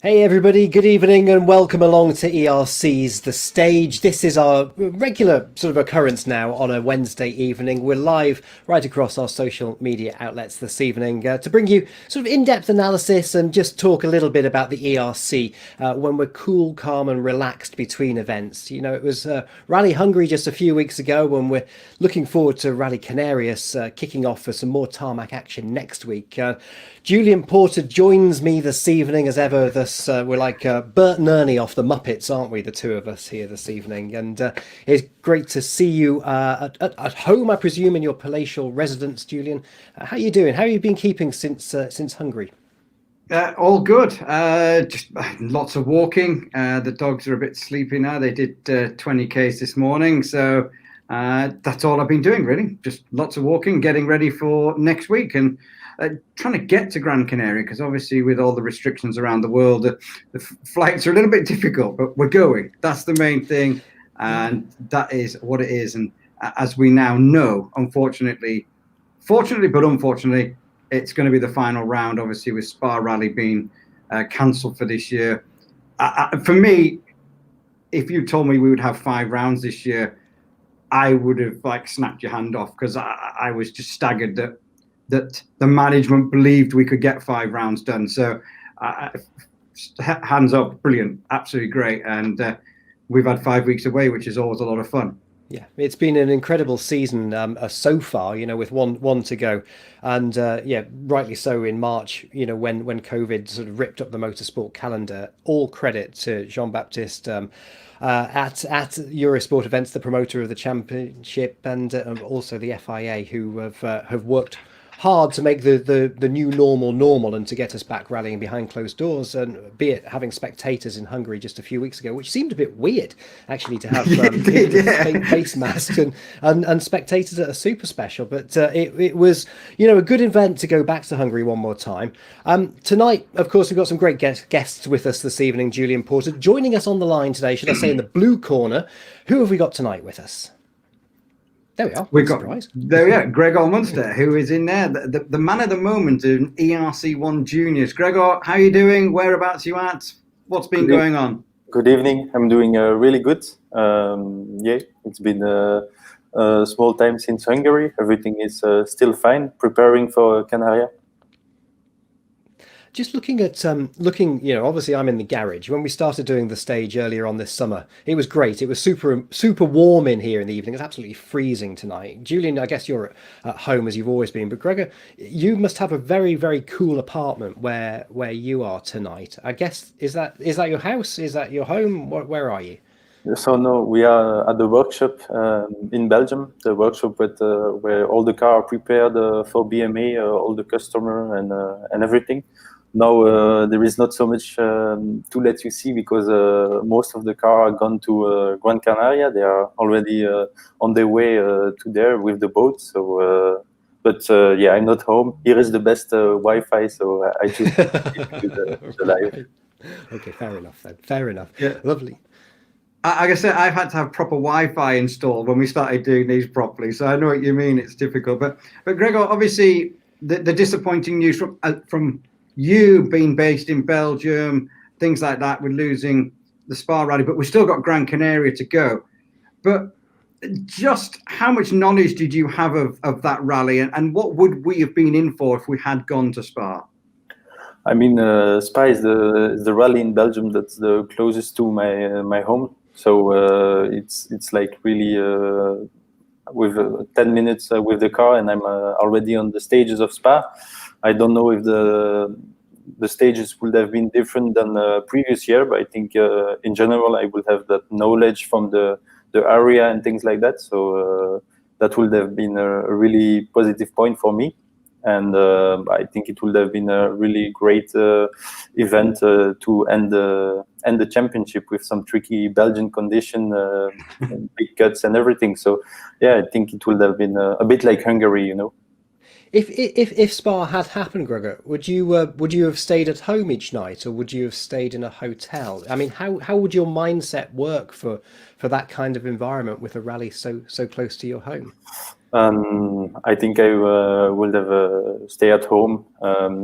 Hey everybody, good evening and welcome along to ERC's The Stage. This is our regular sort of occurrence now on a Wednesday evening. We're live right across our social media outlets this evening to bring you sort of in-depth analysis and just talk a little bit about the ERC when we're cool, calm and relaxed between events. You know, it was Rally Hungary just a few weeks ago, and we're looking forward to Rally Canarias kicking off for some more tarmac action next week. Julian Porter joins me this evening as ever. We're like Bert and Ernie off the Muppets, aren't we? The two of us here this evening, and it's great to see you at home, I presume, in your palatial residence, Julian. How are you doing? How have you been keeping since Hungary? All good. Just lots of walking. The dogs are a bit sleepy now. They did 20Ks this morning, so that's all I've been doing, really. Just lots of walking, getting ready for next week, and trying to get to Gran Canaria, because obviously with all the restrictions around the world, the flights are a little bit difficult, but we're going. That's the main thing, and that is what it is. And as we now know, fortunately but unfortunately, it's going to be the final round, obviously, with Spa Rally being cancelled for this year. For me, if you told me we would have 5 rounds this year, I would have snapped your hand off, because I was just staggered that the management believed we could get 5 rounds done. So hands up, brilliant, absolutely great. And we've had 5 weeks away, which is always a lot of fun. Yeah, it's been an incredible season so far, you know, with one to go. And yeah, rightly so in March, you know, when COVID sort of ripped up the motorsport calendar. All credit to Jean-Baptiste at Eurosport Events, the promoter of the championship, and also the FIA, who have worked hard to make the new normal and to get us back rallying behind closed doors, and be it having spectators in Hungary just a few weeks ago, which seemed a bit weird actually to have face masks and spectators at a super special, but it was, you know, a good event to go back to Hungary one more time. Tonight, of course, we've got some great guests with us this evening. Julian Porter joining us on the line today, should I say, in the blue corner. Who have we got tonight with us? There we are. We've got Gregoire Munster, who is in there, the man of the moment in ERC1 Juniors. Gregoire, how are you doing? Whereabouts are you at? What's been going on? Good evening. I'm doing really good. Yeah, it's been a small time since Hungary. Everything is still fine. Preparing for Canaria. Just looking at you know, obviously I'm in the garage. When we started doing the stage earlier on this summer, it was great. It was super warm in here in the evening. It's absolutely freezing tonight. Julian, I guess you're at home as you've always been, but Gregor, you must have a very cool apartment where you are tonight. I guess is that your house? Is that your home? Where are you? So no, we are at the workshop in Belgium. The workshop where all the cars are prepared for BMA, all the customer and everything. Now there is not so much to let you see, because most of the cars are gone to Gran Canaria. They are already on their way to there with the boat. So, but yeah, I'm not home. Here is the best Wi-Fi, so I choose to keep the live. Okay, fair enough then. Fair enoff. Yeah. Lovely. Like I said, I've had to have proper Wi-Fi installed when we started doing these properly, so I know what you mean. It's difficult, but Gregor, obviously the disappointing news from you being based in Belgium, things like that, with losing the Spa Rally, but we've still got Gran Canaria to go. But just how much knowledge did you have of that rally, and what would we have been in for if we had gone to Spa? I mean, Spa is the rally in Belgium that's the closest to my home. So it's like really with 10 minutes with the car, and I'm already on the stages of Spa. I don't know if the stages would have been different than previous year, but I think in general I would have that knowledge from the area and things like that. So that would have been a really positive point for me. And I think it would have been a really great event to end the championship with some tricky Belgian condition, big cuts and everything. So yeah, I think it would have been a bit like Hungary, you know. If Spa had happened, Gregor, would you have stayed at home each night, or would you have stayed in a hotel? I mean, how would your mindset work for that kind of environment with a rally so close to your home? I think I would have stay at home.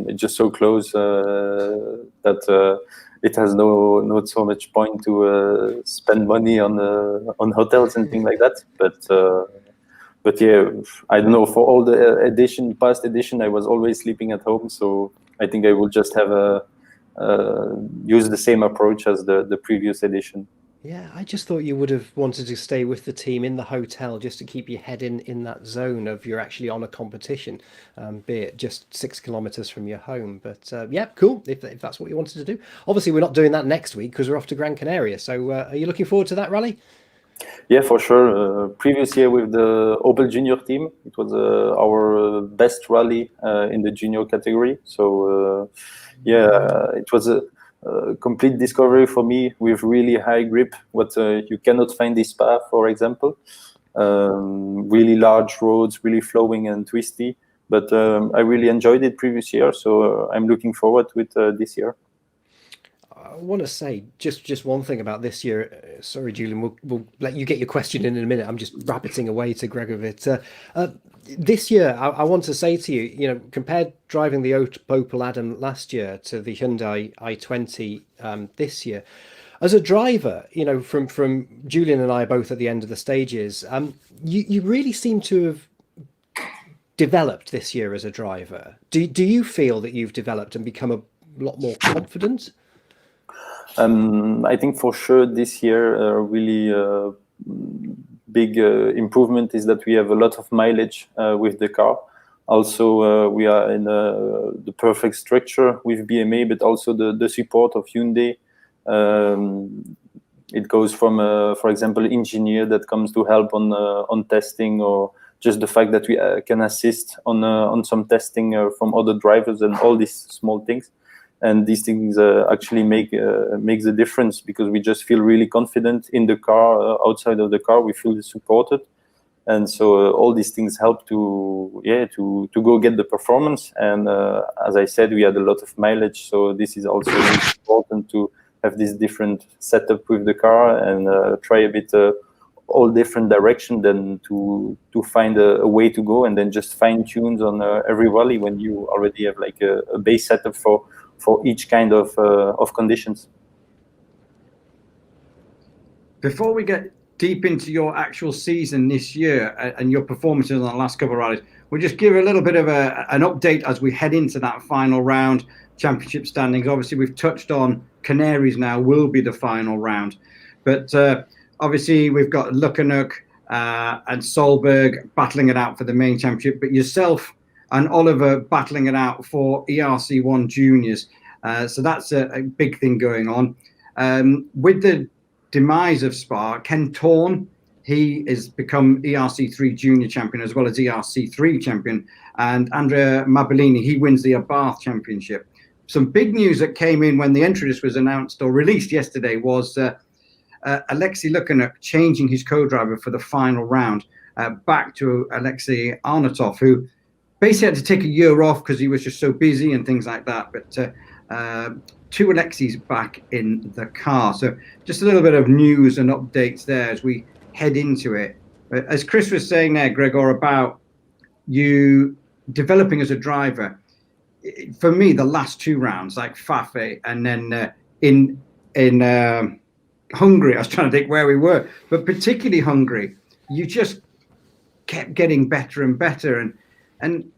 It's just so close that it has not so much point to spend money on hotels and things like that. But yeah, I don't know. For all the past edition, I was always sleeping at home. So I think I will just have use the same approach as the previous edition. Yeah, I just thought you would have wanted to stay with the team in the hotel just to keep your head in that zone of you're actually on a competition, be it just 6 kilometers from your home. But yeah, cool. If that's what you wanted to do. Obviously, we're not doing that next week because we're off to Gran Canaria. So are you looking forward to that rally? Yeah, for sure. Previous year with the Opel Junior team, it was our best rally in the junior category. So yeah, it was a complete discovery for me with really high grip, what you cannot find in Spa, for example. Really large roads, really flowing and twisty. But I really enjoyed it previous year, so I'm looking forward with this year. I want to say just one thing about this year. Sorry, Julian, we'll let you get your question in a minute. I'm just rabbiting away to Gregoire. This year, I want to say to you, you know, compared driving the Opel Adam last year to the Hyundai i20 this year, as a driver, you know, from Julian and I are both at the end of the stages, you really seem to have developed this year as a driver. Do you feel that you've developed and become a lot more confident? I think for sure this year really big improvement is that we have a lot of mileage with the car. Also, we are in the perfect structure with BMA, but also the support of Hyundai. It goes from, for example, engineer that comes to help on testing, or just the fact that we can assist on some testing from other drivers, and all these small things. And these things actually makes a difference, because we just feel really confident in the car. Outside of the car, we feel supported, and so all these things help to go get the performance. And as I said, we had a lot of mileage, so this is also really important to have this different setup with the car and try a bit all different direction, than to find a way to go and then just fine tunes on every rally when you already have like a base setup for each kind of conditions. Before we get deep into your actual season this year and your performances on the last couple of rallies, we'll just give a little bit of an update as we head into that final round, championship standings. Obviously, we've touched on Canaries now will be the final round, but obviously we've got Luckenhoek and Solberg battling it out for the main championship, but yourself and Oliver battling it out for ERC1 Juniors. So that's a big thing going on. With the demise of Spa, Ken Thorne, he has become ERC3 Junior Champion as well as ERC3 Champion. And Andrea Mabellini, he wins the Abarth Championship. Some big news that came in when the entry list was announced or released yesterday was Alexei Luckenhoek changing his co-driver for the final round back to Alexei Arnatov, who basically had to take a year off because he was just so busy and things like that. But two Alexis back in the car. So just a little bit of news and updates there as we head into it. But as Chris was saying there, Gregor, about you developing as a driver, for me, the last two rounds, like Fafe and then in Hungary, I was trying to think where we were, but particularly Hungary, you just kept getting better and better. And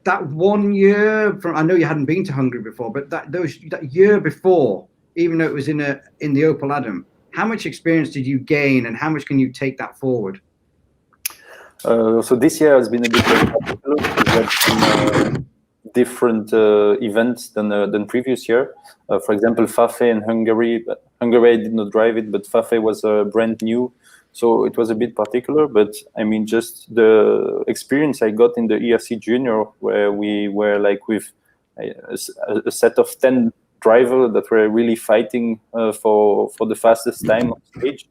that 1 year from, I know you hadn't been to Hungary before, but that year before, even though it was in the Opel Adam, how much experience did you gain, and how much can you take that forward? So this year has been a bit particular. We had some different events than previous year. For example, Fafe in Hungary. Hungary, I did not drive it, but Fafe was brand new. So it was a bit particular, but I mean, just the experience I got in the ERC Junior, where we were like with a set of 10 drivers that were really fighting for the fastest time on stage.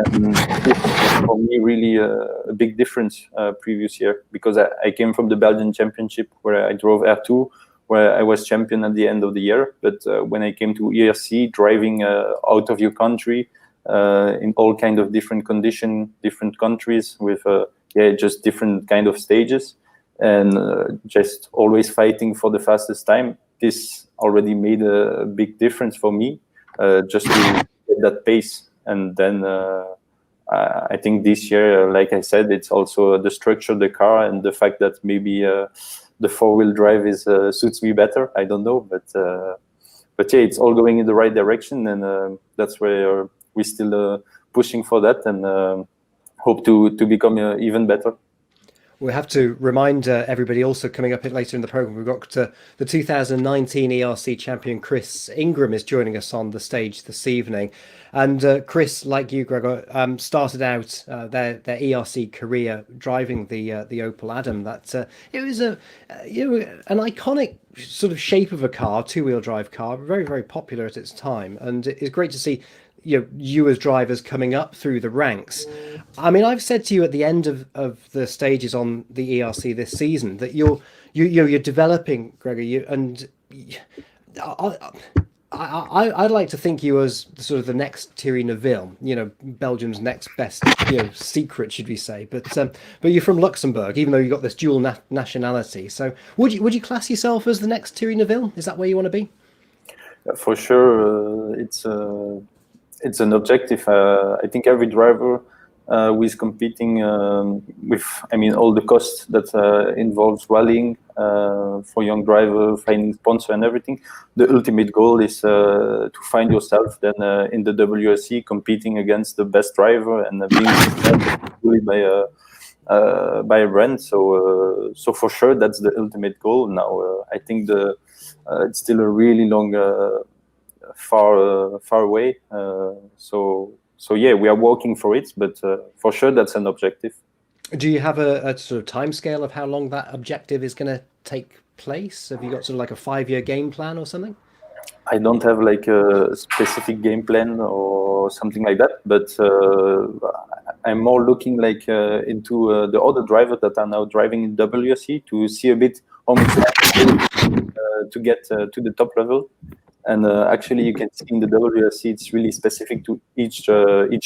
And this was for me really a big difference previous year, because I came from the Belgian Championship where I drove R2, where I was champion at the end of the year. But when I came to ERC, driving out of your country in all kind of different conditions, different countries with just different kind of stages, and just always fighting for the fastest time, this already made a big difference for me, just to get that pace. And then I think this year, like I said, it's also the structure of the car and the fact that maybe the four-wheel drive suits me better. I don't know, but yeah, it's all going in the right direction, and that's where we're still pushing for that, and hope to become even better. We have to remind everybody also, coming up later in the program, we've got the 2019 ERC champion Chris Ingram is joining us on the stage this evening. And Chris, like you, Gregor, started out their ERC career driving the Opel Adam. That it was an iconic sort of shape of a car, two-wheel drive car, very, very popular at its time. And it's great to see you as drivers coming up through the ranks. I mean, I've said to you at the end of the stages on the ERC this season that you're developing, Gregor, and I'd like to think you as sort of the next Thierry Neuville, Belgium's next best, secret, should we say? But you're from Luxembourg, even though you've got this dual nationality. So would you class yourself as the next Thierry Neuville? Is that where you want to be? For sure, it's an objective. I think every driver who is competing with, all the costs that involves rallying for young driver, finding sponsor and everything. The ultimate goal is to find yourself then in the WRC, competing against the best driver and being by a brand. So for sure, that's the ultimate goal. Now, I think it's still a really long. Far away. So yeah, we are working for it, but for sure that's an objective. Do you have a sort of time scale of how long that objective is going to take place? Have you got sort of like a 5-year game plan or something? I don't have like a specific game plan or something like that, but I'm more looking like into the other drivers that are now driving in WRC to see a bit how much to get to the top level. And actually, you can see in the WRC, it's really specific to each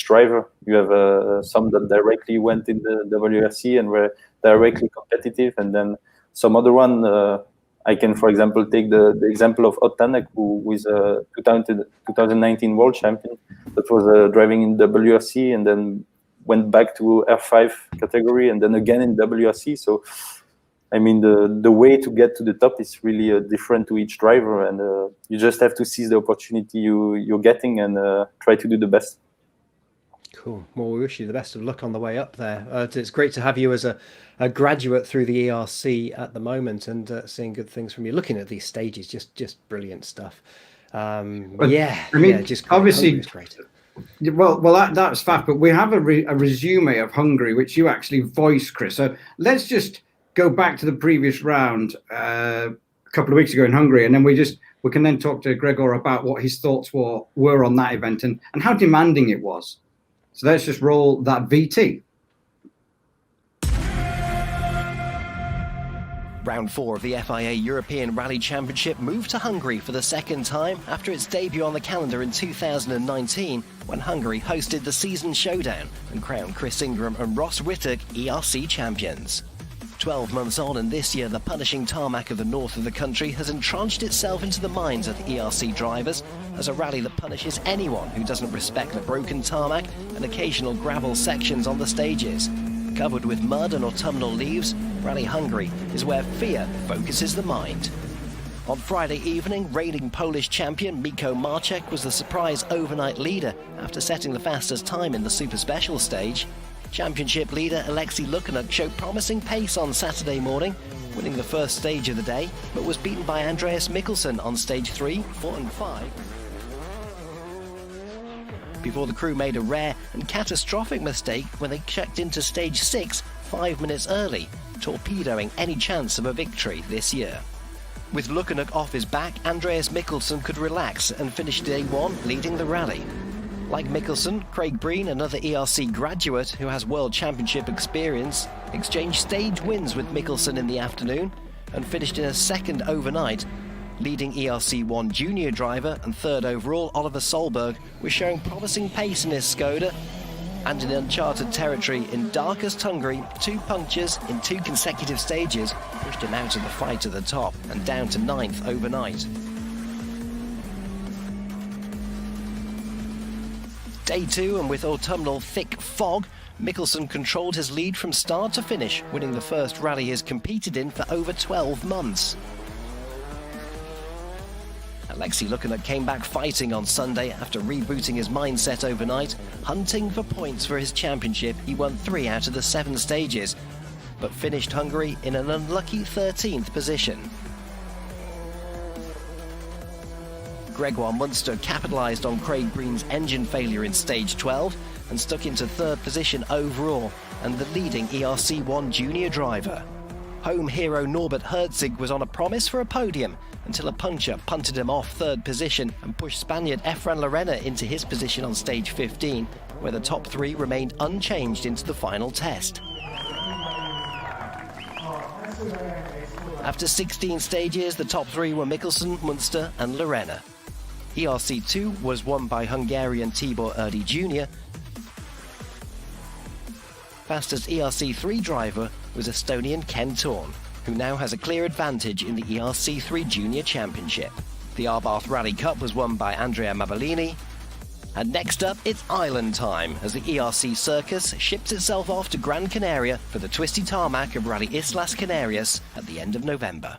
driver. You have some that directly went in the WRC and were directly competitive, and then some other one. I can, for example, take the example of Ott Tanek, who is a 2019 world champion, that was driving in WRC and then went back to R5 category and then again in WRC. So, the way to get to the top is really different to each driver, and you just have to seize the opportunity you're getting and try to do the best. Cool. Well, we wish you the best of luck on the way up there. It's great to have you as a graduate through the ERC at the moment, and seeing good things from you. Looking at these stages, just brilliant stuff. Just obviously great. Well, that's fact. But we have a resume of Hungary, which you actually voiced, Chris. So let's just go back to the previous round a couple of weeks ago in Hungary, and then we can then talk to Gregor about what his thoughts were on that event and how demanding it was. So let's just roll that VT. Round 4 of the FIA European Rally Championship moved to Hungary for the second time after its debut on the calendar in 2019, when Hungary hosted the season showdown and crowned Chris Ingram and Ross Wittig ERC champions. 12 months on, and this year the punishing tarmac of the north of the country has entrenched itself into the minds of the ERC drivers as a rally that punishes anyone who doesn't respect the broken tarmac and occasional gravel sections on the stages. Covered with mud and autumnal leaves, Rally Hungary is where FIA focuses the mind. On Friday evening, reigning Polish champion Miko Marczek was the surprise overnight leader after setting the fastest time in the super special stage. Championship leader Alexei Lukyanuk showed promising pace on Saturday morning, winning the first stage of the day, but was beaten by Andreas Mikkelsen on stage 3, 4 and 5. Before the crew made a rare and catastrophic mistake when they checked into stage 6 5 minutes early, torpedoing any chance of a victory this year. With Lukkenuk off his back, Andreas Mikkelsen could relax and finish day one leading the rally. Like Mikkelsen, Craig Breen, another ERC graduate who has World Championship experience, exchanged stage wins with Mikkelsen in the afternoon and finished in a second overnight. Leading ERC1 junior driver and third overall Oliver Solberg was showing promising pace in his Skoda, and in uncharted territory in darkest Hungary, 2 punctures in 2 consecutive stages pushed him out of the fight at the top and down to 9th overnight. Day 2, and with autumnal thick fog, Mikkelsen controlled his lead from start to finish, winning the first rally he has competed in for over 12 months. Alexei Lukkenuk came back fighting on Sunday after rebooting his mindset overnight. Hunting for points for his championship, he won 3 out of the 7 stages, but finished Hungary in an unlucky 13th position. Gregoire Munster capitalised on Craig Breen's engine failure in stage 12 and stuck into 3rd position overall and the leading ERC1 junior driver. Home hero Norbert Herzig was on a promise for a podium until a puncture punted him off 3rd position and pushed Spaniard Efrain Lorena into his position on stage 15, where the top 3 remained unchanged into the final test. After 16 stages, the top 3 were Mikkelsen, Munster and Lorena. ERC2 was won by Hungarian Tibor Erdi Jr. Fastest ERC3 driver was Estonian Ken Thorn, who now has a clear advantage in the ERC3 Junior Championship. The Arbath Rally Cup was won by Andrea Mabellini. And next up, it's island time, as the ERC Circus ships itself off to Gran Canaria for the twisty tarmac of Rally Islas Canarias at the end of November.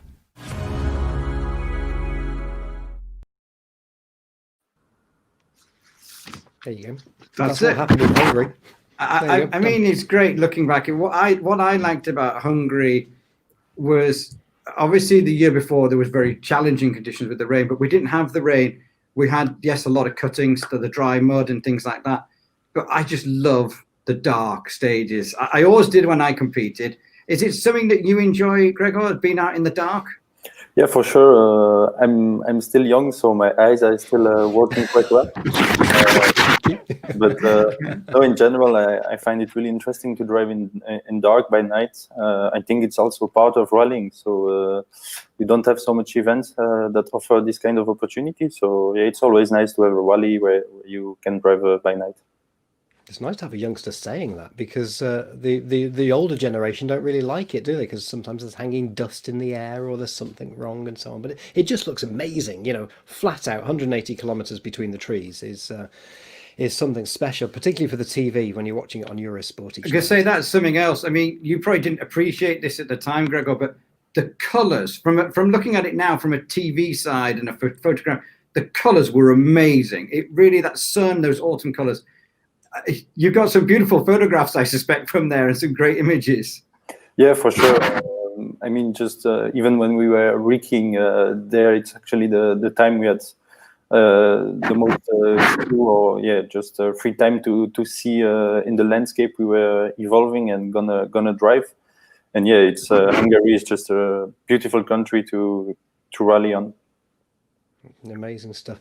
There you go. That's what it. happened in Hungary. I mean, it's great looking back. What I liked about Hungary was obviously the year before there was very challenging conditions with the rain, but we didn't have the rain. We had, yes, a lot of cuttings to the dry mud and things like that. But I just love the dark stages. I always did when I competed. Is it something that you enjoy, Gregor, being out in the dark? Yeah, for sure. I'm still young, so my eyes are still working quite well. But no, in general, I find it really interesting to drive in dark by night. I think it's also part of rallying. So we don't have so much events that offer this kind of opportunity. So yeah, it's always nice to have a rally where you can drive by night. It's nice to have a youngster saying that, because the older generation don't really like it, do they? Because sometimes there's hanging dust in the air or there's something wrong and so on. But it just looks amazing, you know, flat out, 180 kilometers between the trees is something special, particularly for the TV when you're watching it on Eurosport. I can say that's something else. I mean, you probably didn't appreciate this at the time, Gregor, but the colours, from looking at it now from a TV side and a photograph, the colours were amazing. It really, that sun, those autumn colours. You got some beautiful photographs, I suspect, from there, and some great images. Yeah, for sure. I mean, just even when we were wreaking there, it's actually the time we had the most free time to see in the landscape we were evolving and gonna drive. And yeah, it's Hungary is just a beautiful country to rally on. Amazing stuff.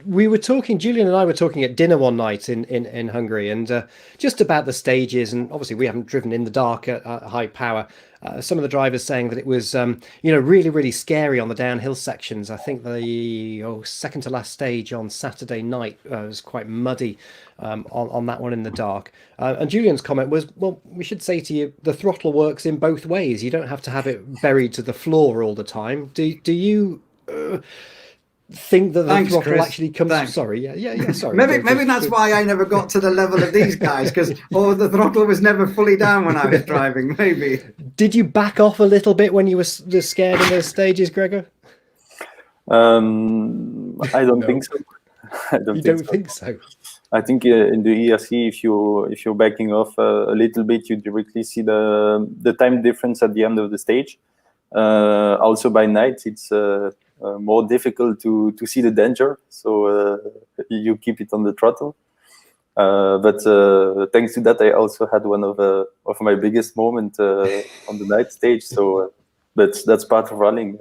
We were talking, Julian and I were talking at dinner one night in Hungary, and just about the stages, and obviously we haven't driven in the dark at high power. Some of the drivers saying that it was really, really scary on the downhill sections. I think the second to last stage on Saturday night was quite muddy on that one in the dark. And Julian's comment was, well, we should say to you, the throttle works in both ways. You don't have to have it buried to the floor all the time. Do you think that the Thanks, throttle Chris. actually comes? Thanks. Sorry, sorry. maybe that's why I never got to the level of these guys, because the throttle was never fully down when I was driving. Maybe. Did you back off a little bit when you were scared in those stages, Gregor? I don't think so. I don't think so. I think in the ERC, if you're backing off a little bit, you directly see the time difference at the end of the stage. Also by night, it's more difficult to see the danger, so you keep it on the throttle. But thanks to that, I also had one of my biggest moments on the night stage. So, but that's part of rallying.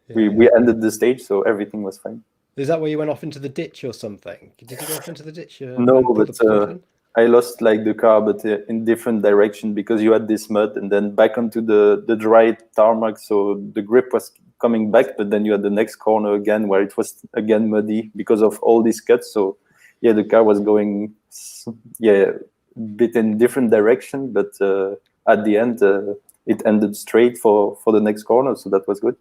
we ended the stage, so everything was fine. Is that where you went off into the ditch or something? Did you go off into the ditch? No, and put but the portal in? I lost like the car, but in different direction because you had this mud, and then back onto the dry tarmac. So the grip was coming back, but then you had the next corner again where it was again muddy because of all these cuts. So yeah, the car was going a bit in different direction, but at the end it ended straight for the next corner. So that was good.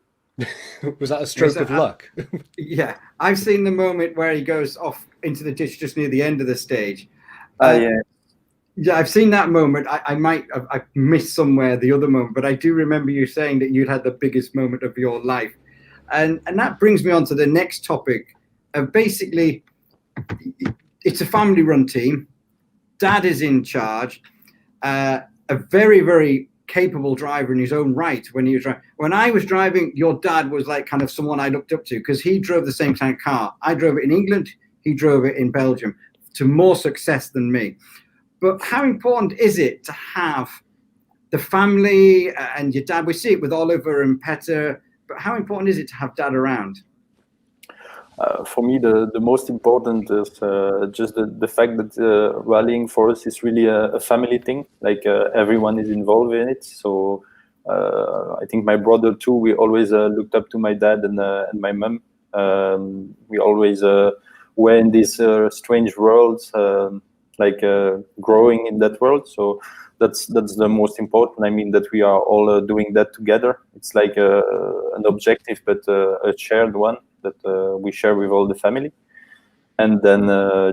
Was that a stroke of luck? Yeah, I've seen the moment where he goes off into the ditch just near the end of the stage. Yeah. Yeah, I've seen that moment. I might have I missed somewhere the other moment, but I do remember you saying that you'd had the biggest moment of your life. And that brings me on to the next topic. Basically, it's a family-run team. Dad is in charge. A very, very capable driver in his own right. When I was driving, your dad was like kind of someone I looked up to because he drove the same kind of car. I drove it in England. He drove it in Belgium to more success than me. But how important is it to have the family and your dad? We see it with Oliver and Petter, but how important is it to have dad around? For me, the most important is just the fact that rallying for us is really a family thing. Like everyone is involved in it. So I think my brother too. We always looked up to my dad and my mom. We always were in these strange worlds, growing in that world. So that's the most important. I mean that we are all doing that together. It's like an objective, but a shared one that we share with all the family. And then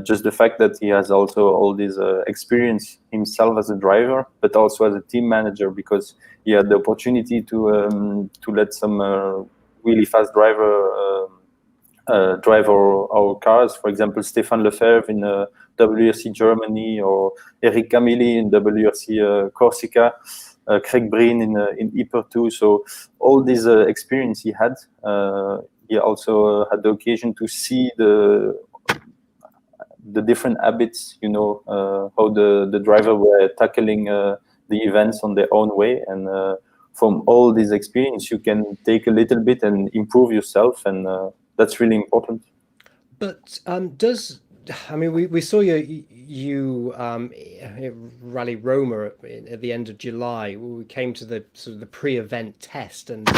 just the fact that he has also all this experience himself as a driver, but also as a team manager, because he had the opportunity to let some really fast driver drive our cars. For example, Stéphane Lefebvre in WRC Germany, or Eric Camilli in WRC Corsica, Craig Breen in Ypres too. So all this experience he had. He also had the occasion to see the different habits, how the driver were tackling the events on their own way. And from all this experience, you can take a little bit and improve yourself. And that's really important. But we saw you Rally Roma at the end of July. We came to the sort of the pre-event test, and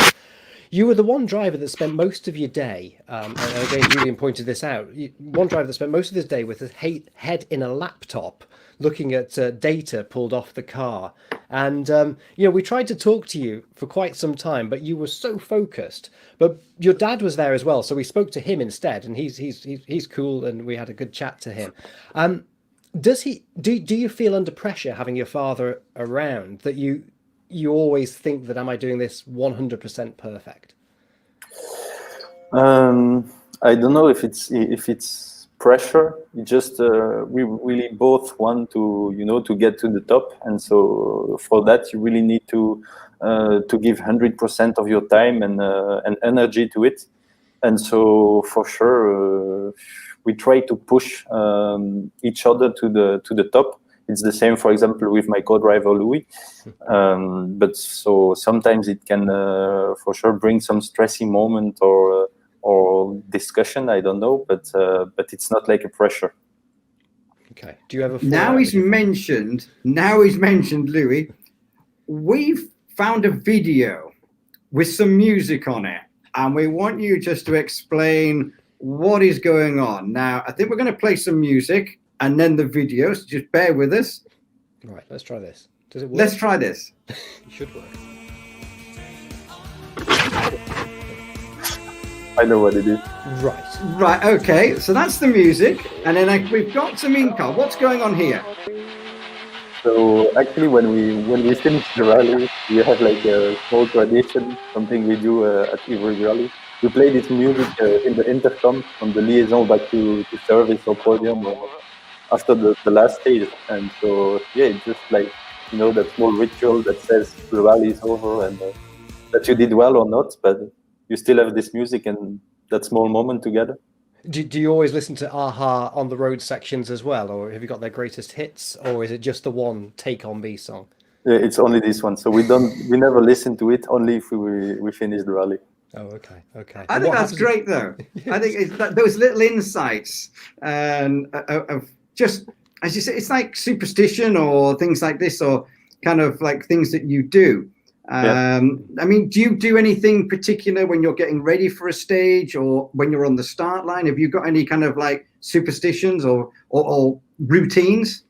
you were the one driver that spent most of your day, and again, Julian pointed this out, one driver that spent most of his day with his head in a laptop, looking at data pulled off the car. And, we tried to talk to you for quite some time, but you were so focused. But your dad was there as well, so we spoke to him instead, and he's cool, and we had a good chat to him. Do you feel under pressure having your father around, that you always think that, am I doing this 100% perfect? I don't know if it's pressure. It just we really both want to get to the top, and so for that you really need to give 100% of your time and energy to it. And so for sure we try to push each other to the top. It's the same, for example, with my co-driver Louis. But so sometimes it can, for sure, bring some stressy moment or discussion. I don't know, but it's not like a pressure. Okay. Do you have a now he's mentioned Louis? We've found a video with some music on it, and we want you just to explain what is going on. Now, I think we're going to play some music and then the video, so just bear with us. All right, let's try this. Does it work? Let's try this. It should work. I know what it is. Right, okay, so that's the music, and then we've got some in-car. What's going on here? So actually, when we finish the rally, we have like a small tradition, something we do at every rally. We play this music in the intercom on the liaison back to service or podium after the last stage. And so yeah, it's just like that small ritual that says the rally is over and that you did well or not, but you still have this music and that small moment together. Do you always listen to Aha on the road sections as well, or have you got their greatest hits, or is it just the one Take On Me song? Yeah, it's only this one. So we never listen to it, only if we finish the rally. Oh, okay, okay. I And think what that's happens- great, though. I think it's those little insights and of just, as you say, it's like superstition or things like this, or kind of like things that you do. I mean, do you do anything particular when you're getting ready for a stage or when you're on the start line? Have you got any kind of like superstitions or routines?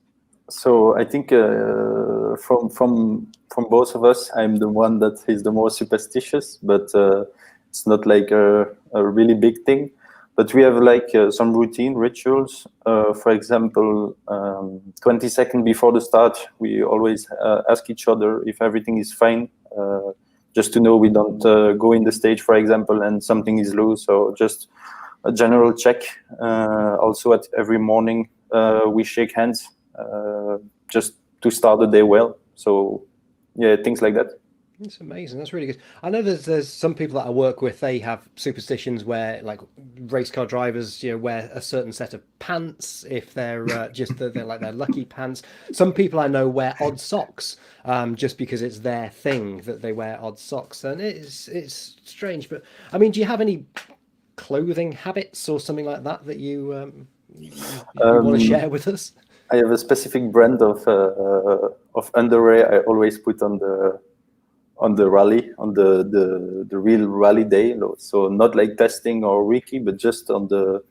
So I think from both of us, I'm the one that is the more superstitious, but it's not like a really big thing. But we have like some routine rituals. For example, 20 seconds before the start, we always ask each other if everything is fine, just to know we don't go in the stage, for example, and something is loose, or just a general check. Also, at every morning, we shake hands just to start the day well. So, yeah, things like that. It's amazing. That's really good. I know there's some people that I work with, they have superstitions where like race car drivers, wear a certain set of pants if they're they're like their lucky pants. Some people I know wear odd socks, just because it's their thing that they wear odd socks, and it's strange. But I mean, do you have any clothing habits or something like that that you want to share with us? I have a specific brand of underwear I always put on the rally, on the real rally day. So not like testing or wiki, but just on the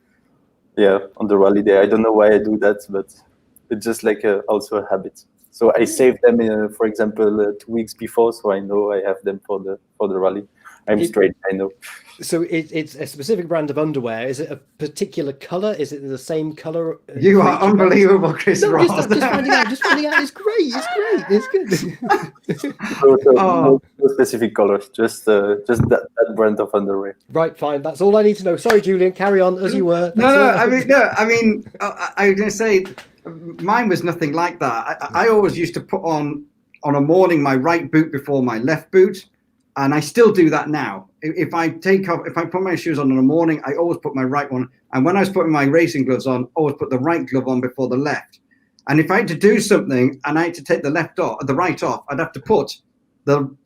rally day. I don't know why I do that, but it's just like also a habit. So I save them, for example, 2 weeks before, so I know I have them for the rally. I'm straight, I know. So it's a specific brand of underwear. Is it a particular color? Is it the same color? You are unbelievable, Chris Ross. Just finding out. Just finding out. It's great. It's great. It's good. No specific colors, just that brand of underwear. Right, fine. That's all I need to know. Sorry, Julian. Carry on as you were. I mean, I was going to say, mine was nothing like that. I always used to put on a morning my right boot before my left boot. And I still do that now. If I put my shoes on in the morning, I always put my right one. And when I was putting my racing gloves on, I always put the right glove on before the left. And if I had to do something and I had to take the right off, I'd have to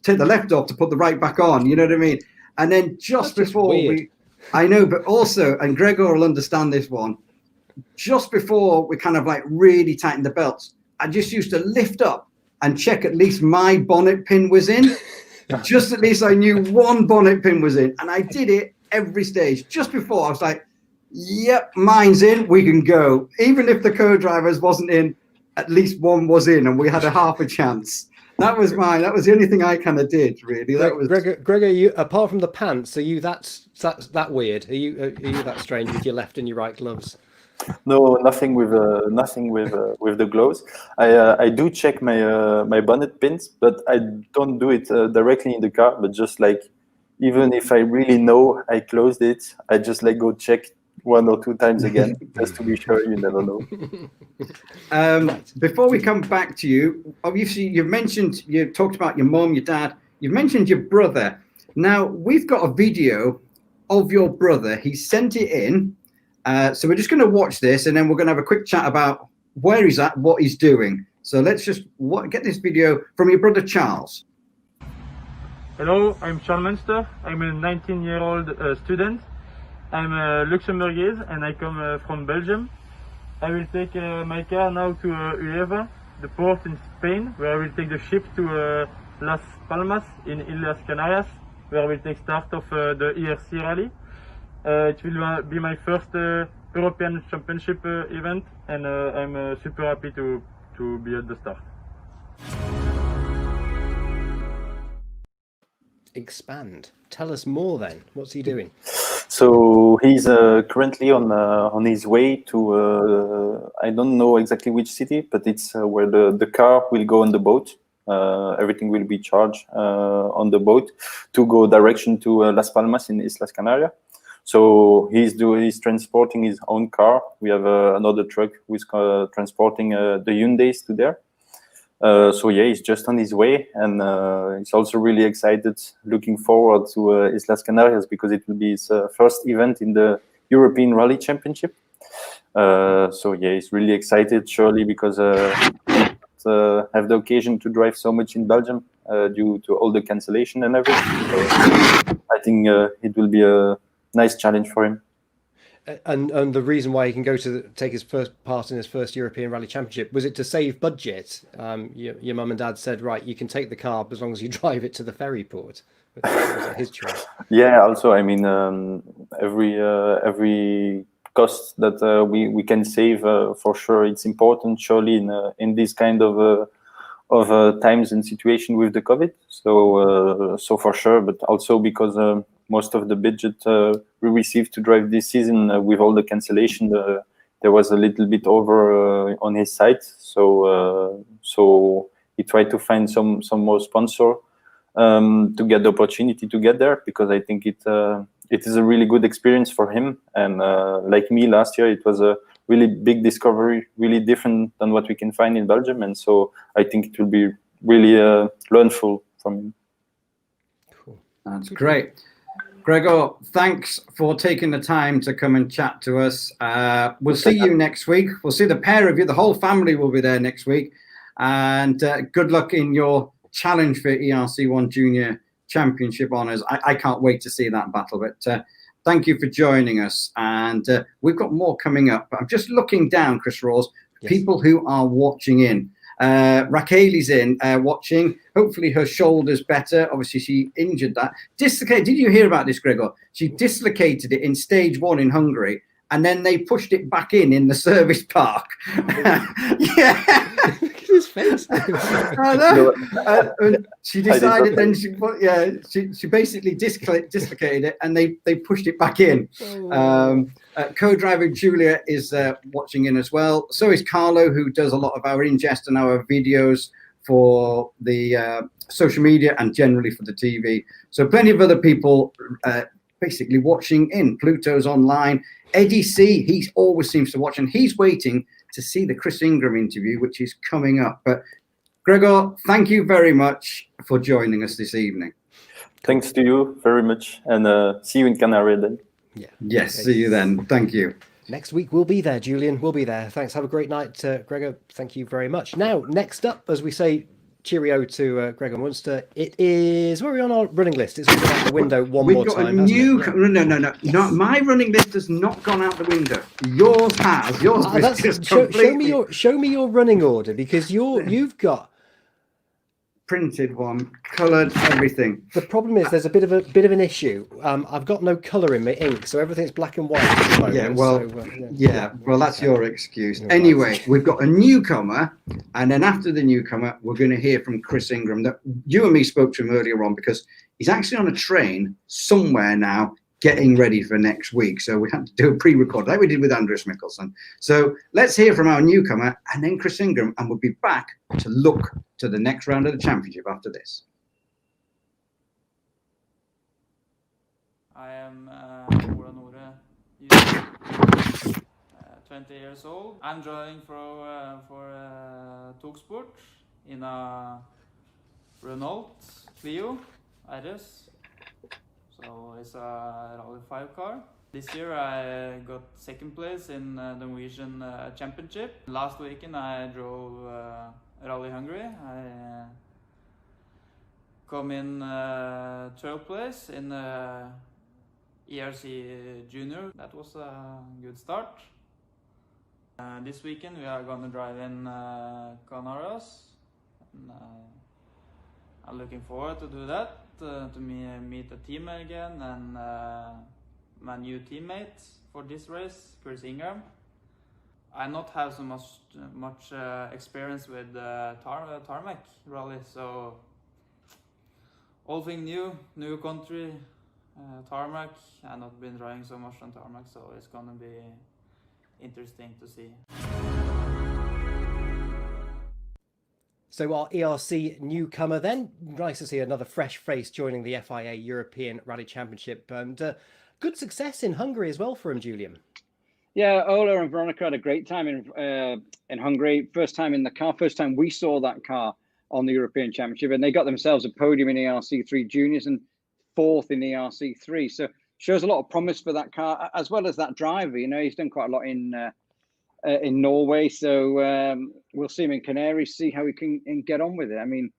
take the left off to put the right back on. You know what I mean? And then I know, but also, and Gregor will understand this one, just before we kind of like really tighten the belts, I just used to lift up and check at least my bonnet pin was in. Just at least I knew one bonnet pin was in, and I did it every stage. Just before I was like, yep, mine's in, we can go. Even if the co-drivers wasn't in, at least one was in, and we had a half a chance. That was mine. That was the only thing I kind of did, really. That was Gregor, you, apart from the pants, are you that's that weird? Are you that strange with your left and your right gloves? No, nothing with the gloves. I do check my bonnet pins, but I don't do it directly in the car. But just like, even if I really know I closed it, I just like go check 1 or 2 times again just to be sure. You never know. Before we come back to you, obviously you talked about your mom, your dad. You've mentioned your brother. Now we've got a video of your brother. He sent it in. So we're just going to watch this, and then we're going to have a quick chat about where he's at, what he's doing. So let's just get this video from your brother Charles. Hello, I'm Charles Munster. I'm a 19-year-old student. I'm Luxembourgese and I come from Belgium. I will take my car now to Uleva, the port in Spain, where I will take the ship to Las Palmas in Islas Canarias, where I will take start of the ERC rally. It will be my first European Championship event, and I'm super happy to be at the start. Expand. Tell us more then. What's he doing? So he's currently on his way to I don't know exactly which city, but it's where the car will go on the boat. Everything will be charged on the boat to go direction to Las Palmas in Islas Canarias. So he's transporting his own car. We have another truck who's transporting the Hyundais to there. So yeah, he's just on his way, and he's also really excited, looking forward to Islas Canarias, because it will be his first event in the European Rally Championship. So yeah, he's really excited, surely, because have the occasion to drive so much in Belgium due to all the cancellation and everything. So I think it will be a nice challenge for him. And the reason why he can go to take his first part in his first European Rally Championship, was it to save budget? Your mum and dad said, right, you can take the car as long as you drive it to the ferry port. Was it his choice? Yeah. Also, I mean, every cost that we can save, for sure, it's important. Surely in this kind of times and situation with the COVID. So for sure, but also because most of the budget we received to drive this season with all the cancellation, there was a little bit over on his side. So he tried to find some more sponsor to get the opportunity to get there, because I think it is a really good experience for him. And like me last year, it was a really big discovery, really different than what we can find in Belgium. And so I think it will be really learnful from him. Cool. That's great. Gregor, thanks for taking the time to come and chat to us. We'll see you next week. We'll see the pair of you. The whole family will be there next week. And good luck in your challenge for ERC1 Junior Championship honours. I can't wait to see that battle. But thank you for joining us. And we've got more coming up. I'm just looking down, Chris Rawls, yes. People who are watching in. Raqueli's in watching. Hopefully her shoulder's better. Obviously she injured that. Dislocated. Did you hear about this, Gregor? She dislocated it in stage 1 in Hungary, and then they pushed it back in the service park. Yeah. Look at his face. I know. And she decided then she basically dislocated it, and they pushed it back in. Co-driver Julia is watching in as well. So is Carlo, who does a lot of our ingest and our videos for the social media and generally for the TV. So plenty of other people basically watching in. Pluto's online. Eddie C, he always seems to watch, and he's waiting to see the Chris Ingram interview, which is coming up. But Gregor, thank you very much for joining us this evening. Thanks to you very much, and see you in Canary then. Yeah. Yes, see you then. Thank you. Next week we'll be there, Julian. We'll be there. Thanks. Have a great night, Gregor. Thank you very much. Now, next up, as we say, cheerio to Gregoire Munster. It is, where are we on our running list? It's gone out the window more time. We've got a new, no. Not my running list has not gone out the window. Yours has. Yours is just completely... show me your running order, because you've got printed one, coloured, everything. The problem is there's a bit of an issue. I've got no colour in my ink, so everything's black and white at the moment. Yeah, well, well, that's your excuse. Anyway, we've got a newcomer, and then after the newcomer, we're going to hear from Chris Ingram. That you and me spoke to him earlier on, because he's actually on a train somewhere now, getting ready for next week. So we had to do a pre-record like we did with Andreas Mikkelsen. So let's hear from our newcomer and then Chris Ingram, and we'll be back to look to the next round of the championship after this. I am 20 years old. I'm driving for Togsport in a Renault Clio RS. So it's a Rally 5 car. This year I got second place in the Norwegian Championship. Last weekend I drove Rally Hungary. I come in 12th place in ERC Junior. That was a good start. This weekend we are going to drive in Canaras. And, I'm looking forward to do that. To meet the team again, and my new teammate for this race, Chris Ingram. I not have so much experience with tarmac rally, so all thing new country, tarmac. I've not been driving so much on tarmac, so it's gonna be interesting to see. So our ERC newcomer then. Nice to see another fresh face joining the FIA European Rally Championship, and good success in Hungary as well for him, Julian. Yeah, Ola and Veronica had a great time in Hungary. First time in the car, first time we saw that car on the European Championship, and they got themselves a podium in ERC3 Juniors and 4th in ERC3. So shows a lot of promise for that car, as well as that driver. You know, he's done quite a lot in Norway, so we'll see him in Canaries, see how he can get on with it. I mean,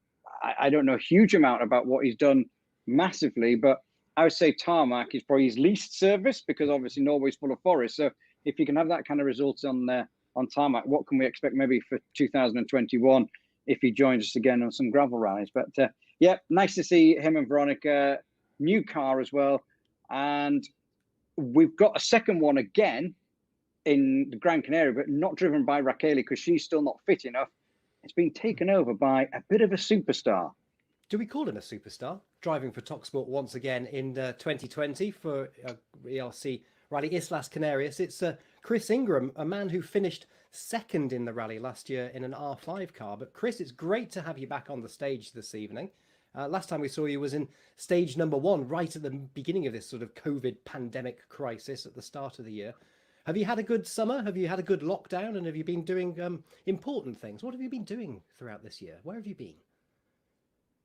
I don't know a huge amount about what he's done massively, but I would say tarmac is probably his least service, because obviously Norway's full of forest. So if you can have that kind of results on tarmac, what can we expect maybe for 2021 if he joins us again on some gravel rallies? But yeah, nice to see him and Veronica. New car as well, and we've got a second one again in the Gran Canaria, but not driven by Raquel because she's still not fit enough. It's been taken over by a bit of a superstar. Do we call him a superstar? Driving for TalkSport once again in 2020 for ERC Rally Islas Canarias. It's Chris Ingram, a man who finished second in the rally last year in an R5 car. But Chris, it's great to have you back on the stage this evening. Last time we saw you was in stage number 1, right at the beginning of this sort of COVID pandemic crisis at the start of the year. Have you had a good summer? Have you had a good lockdown? And have you been doing important things? What have you been doing throughout this year? Where have you been?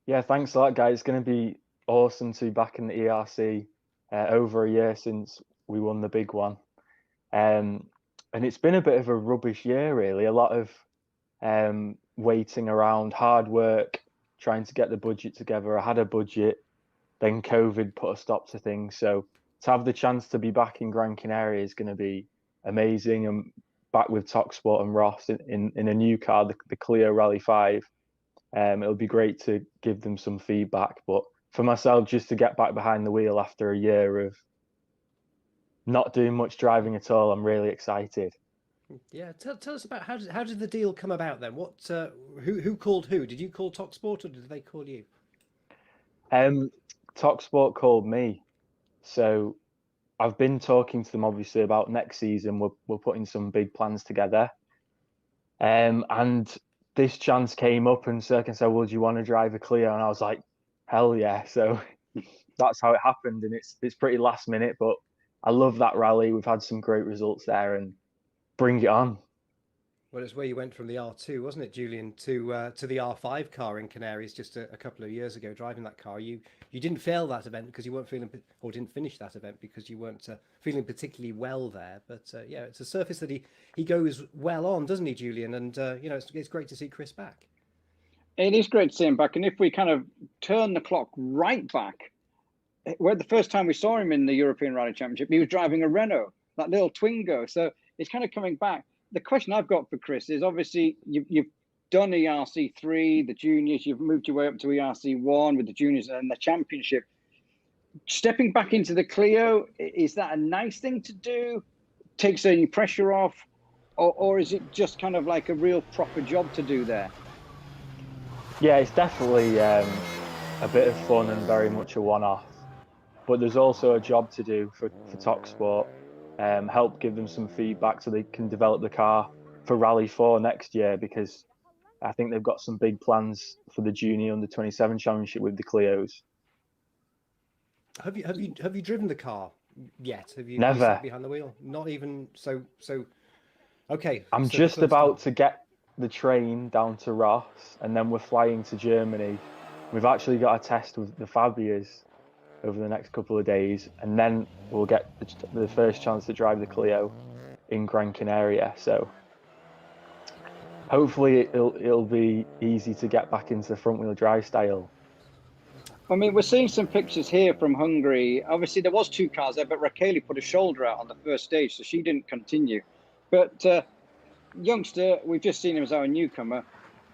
Yeah, thanks a lot, guys. It's going to be awesome to be back in the ERC. Over a year since we won the big one. And it's been a bit of a rubbish year, really. A lot of waiting around, hard work, trying to get the budget together. I had a budget, then COVID put a stop to things. So to have the chance to be back in Gran Canaria is going to be amazing. I'm back with TalkSport and Ross in a new car, the Clio Rally 5. It'll be great to give them some feedback. But for myself, just to get back behind the wheel after a year of not doing much driving at all, I'm really excited. Yeah, tell us about how did the deal come about then? What who called who? Did you call TalkSport or did they call you? TalkSport called me. So I've been talking to them obviously about next season. We're putting some big plans together. And this chance came up and Serkan said, well, do you want to drive a Clio? And I was like, hell yeah. So that's how it happened. And it's pretty last minute, but I love that rally. We've had some great results there and bring it on. Well, it's where you went from the R2, wasn't it, Julian, to the R5 car in Canaries just a couple of years ago, driving that car. You didn't fail that event because you weren't feeling, or didn't finish that event because you weren't feeling particularly well there. But yeah, it's a surface that he goes well on, doesn't he, Julian? And, it's great to see Chris back. It is great to see him back. And if we kind of turn the clock right back, where the first time we saw him in the European Rally Championship, he was driving a Renault, that little Twingo. So it's kind of coming back. The question I've got for Chris is obviously you've done ERC3, the juniors, you've moved your way up to ERC1 with the juniors and the championship. Stepping back into the Clio, is that a nice thing to do? Takes any pressure off? Or is it just kind of like a real proper job to do there? Yeah, it's definitely a bit of fun and very much a one-off. But there's also a job to do for TalkSport. Help give them some feedback so they can develop the car for Rally 4 next year, because I think they've got some big plans for the Junior Under-27 Championship with the Clios. Have you driven the car yet? Have you Never sat behind the wheel? Not even so. Okay. I'm just about to get the train down to Ross, and then we're flying to Germany. We've actually got a test with the Fabias over the next couple of days, and then we'll get the first chance to drive the Clio in Gran Canaria. So hopefully it'll be easy to get back into the front wheel drive style. I mean, we're seeing some pictures here from Hungary. Obviously, there was 2 cars there, but Raquel put a shoulder out on the first stage, so she didn't continue. But youngster, we've just seen him as our newcomer.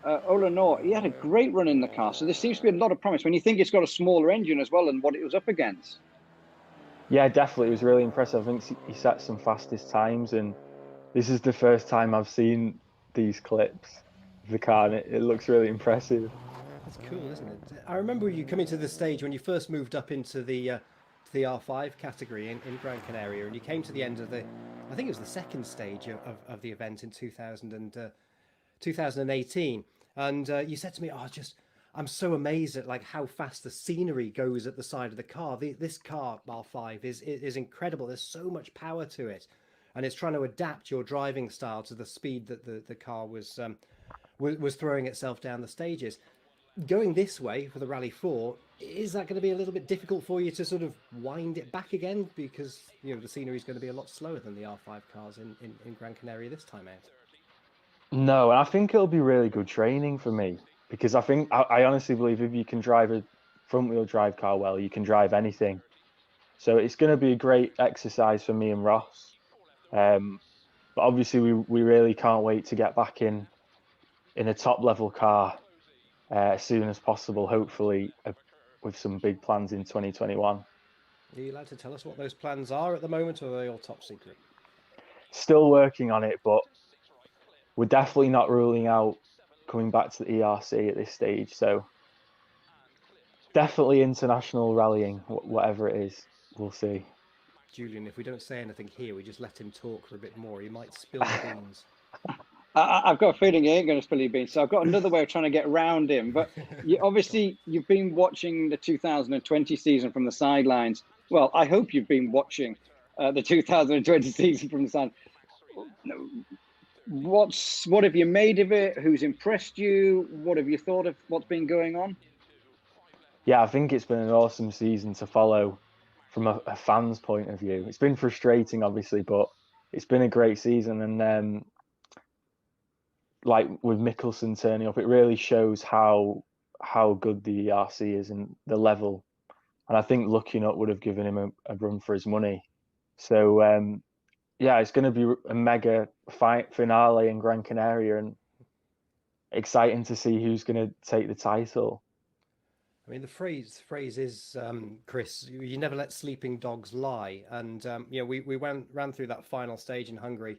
Ola Nor, he had a great run in the car, so there seems to be a lot of promise when you think it's got a smaller engine as well and what it was up against. Yeah, definitely. It was really impressive. I think he set some fastest times, and this is the first time I've seen these clips of the car, and it looks really impressive. That's cool, isn't it? I remember you coming to the stage when you first moved up into the R5 category in Gran Canaria, and you came to the end of I think it was the second stage of the event in 2018, and you said to me, I'm so amazed at like how fast the scenery goes at the side of the car. This car R5 is incredible. There's so much power to it, and it's trying to adapt your driving style to the speed that the car was throwing itself down the stages. Going this way for the Rally 4, is that going to be a little bit difficult for you to sort of wind it back again, because the scenery is going to be a lot slower than the R5 cars in Gran Canaria this time out? No, and I think it'll be really good training for me, because I honestly believe if you can drive a front wheel drive car well, you can drive anything. So it's going to be a great exercise for me and Ross. But obviously, we really can't wait to get back in a top level car as soon as possible. Hopefully, with some big plans in 2021. Are you allowed to tell us what those plans are at the moment, or are they all top secret? Still working on it, but we're definitely not ruling out coming back to the ERC at this stage. So definitely international rallying, whatever it is, we'll see. Julian, if we don't say anything here, we just let him talk for a bit more. He might spill the beans. I've got a feeling he ain't going to spill your beans. So I've got another way of trying to get around him. But you've been watching the 2020 season from the sidelines. Well, I hope you've been watching the 2020 season from the sidelines. What have you made of it? Who's impressed you? What have you thought of what's been going on? Yeah, I think it's been an awesome season to follow from a fan's point of view. It's been frustrating, obviously, but it's been a great season. And like with Mickelson turning up, it really shows how good the ERC is and the level. And I think looking up would have given him a run for his money. So yeah, it's going to be a mega fight finale in Gran Canaria, and exciting to see who's going to take the title. I mean, the phrase is, Chris, you never let sleeping dogs lie. And, you know, we ran through that final stage in Hungary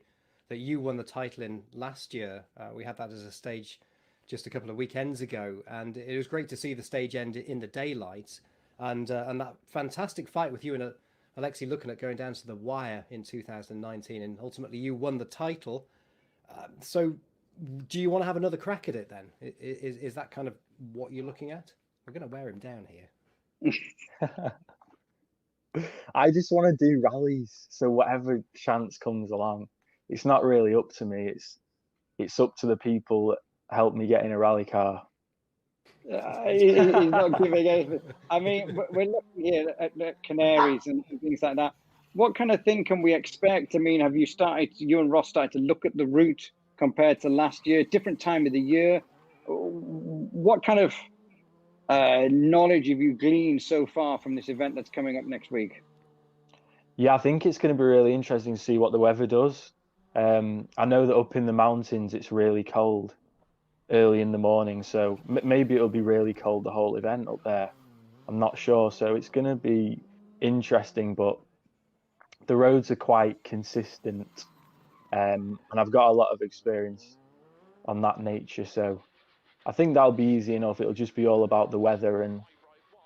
that you won the title in last year. We had that as a stage just a couple of weekends ago. And it was great to see the stage end in the daylight. And that fantastic fight with you and Alexei looking at going down to the wire in 2019. And ultimately you won the title. So do you want to have another crack at it then? Is that kind of what you're looking at? We're going to wear him down here. I just want to do rallies. So whatever chance comes along, it's not really up to me. It's up to the people that help me get in a rally car. He's not giving anything. I mean, we're looking here at the Canaries and things like that. What kind of thing can we expect? I mean, have you and Ross started to look at the route compared to last year? Different time of the year. What kind of knowledge have you gleaned so far from this event that's coming up next week? Yeah, I think it's going to be really interesting to see what the weather does. I know that up in the mountains it's really cold early in the morning, so maybe it'll be really cold the whole event up there. I'm not sure, so it's going to be interesting, but the roads are quite consistent, and I've got a lot of experience on that nature, so I think that'll be easy enough. It'll just be all about the weather and